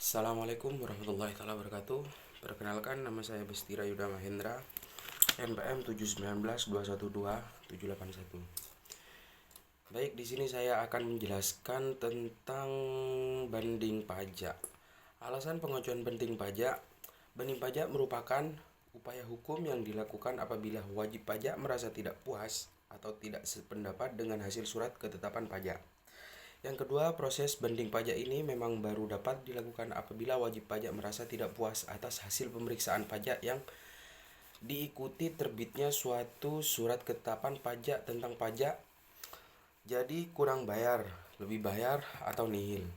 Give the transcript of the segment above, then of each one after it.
Assalamualaikum warahmatullahi wabarakatuh. Perkenalkan, nama saya Bestira Yuda Mahendra, NPM 719212781. Baik, di sini saya akan menjelaskan tentang banding pajak. Alasan pengajuan banding pajak. Banding pajak merupakan upaya hukum yang dilakukan apabila wajib pajak merasa tidak puas atau tidak sependapat dengan hasil surat ketetapan pajak. Yang kedua, proses banding pajak ini memang baru dapat dilakukan apabila wajib pajak merasa tidak puas atas hasil pemeriksaan pajak yang diikuti terbitnya suatu surat ketetapan pajak tentang pajak, jadi kurang bayar, lebih bayar, atau nihil.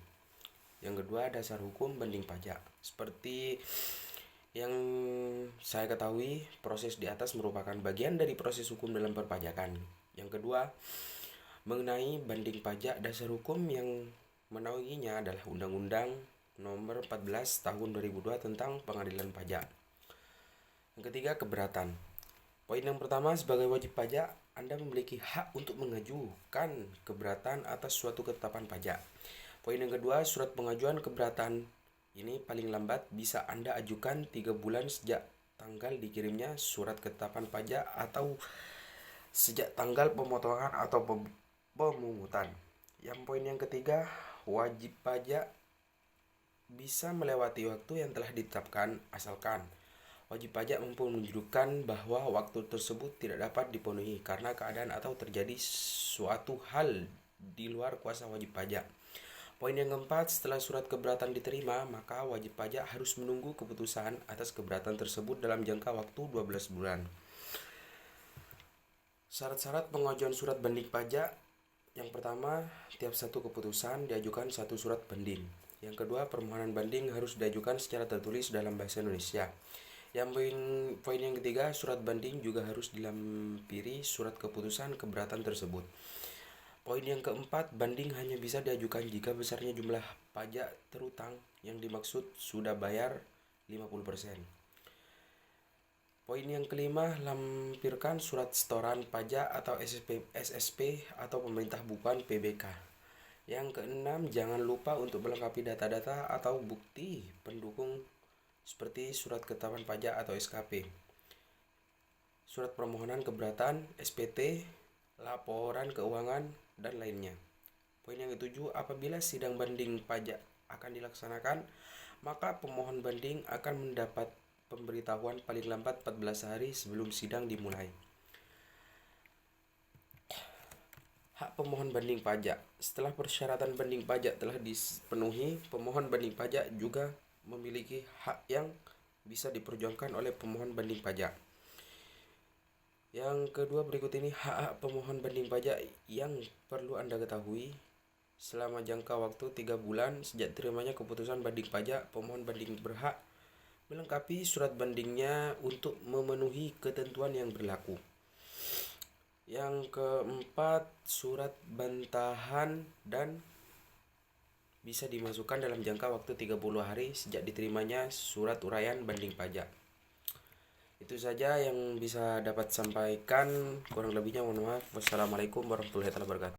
Yang kedua, dasar hukum banding pajak. Seperti yang saya ketahui, proses di atas merupakan bagian dari proses hukum dalam perpajakan. Yang kedua, mengenai banding pajak, dasar hukum yang menaunginya adalah Undang-Undang Nomor 14 Tahun 2002 tentang Pengadilan Pajak. Yang ketiga, keberatan. Poin yang pertama, sebagai wajib pajak, Anda memiliki hak untuk mengajukan keberatan atas suatu ketetapan pajak. Poin yang kedua, surat pengajuan keberatan ini paling lambat bisa Anda ajukan 3 bulan sejak tanggal dikirimnya surat ketetapan pajak atau sejak tanggal pemotongan atau pemungutan. Yang poin yang ketiga, wajib pajak bisa melewati waktu yang telah ditetapkan asalkan wajib pajak mampu menunjukkan bahwa waktu tersebut tidak dapat dipenuhi karena keadaan atau terjadi suatu hal di luar kuasa wajib pajak. Poin yang keempat, setelah surat keberatan diterima, maka wajib pajak harus menunggu keputusan atas keberatan tersebut dalam jangka waktu 12 bulan. Syarat-syarat pengajuan surat banding pajak. Yang pertama, tiap satu keputusan diajukan satu surat banding. Yang kedua, permohonan banding harus diajukan secara tertulis dalam bahasa Indonesia. Yang poin yang ketiga, surat banding juga harus dilampiri surat keputusan keberatan tersebut. Poin yang keempat, banding hanya bisa diajukan jika besarnya jumlah pajak terutang yang dimaksud sudah bayar 50%. Poin yang kelima, lampirkan surat setoran pajak atau SSP atau pemerintah bukan PBK. Yang keenam, jangan lupa untuk melengkapi data-data atau bukti pendukung seperti surat ketetapan pajak atau SKP, surat permohonan keberatan, SPT, laporan keuangan, dan lainnya. Poin yang ketujuh, apabila sidang banding pajak akan dilaksanakan, maka pemohon banding akan mendapat pemberitahuan paling lambat 14 hari sebelum sidang dimulai. Hak pemohon banding pajak. Setelah persyaratan banding pajak telah dipenuhi, pemohon banding pajak juga memiliki hak yang bisa diperjuangkan oleh pemohon banding pajak. Yang kedua, berikut ini hak pemohon banding pajak yang perlu Anda ketahui. Selama jangka waktu 3 bulan sejak terimanya keputusan banding pajak, pemohon banding berhak melengkapi surat bandingnya untuk memenuhi ketentuan yang berlaku. Yang keempat, surat bantahan dan bisa dimasukkan dalam jangka waktu 30 hari sejak diterimanya surat uraian banding pajak. Itu saja yang bisa dapat sampaikan, kurang lebihnya mohon maaf. Wassalamualaikum warahmatullahi wabarakatuh.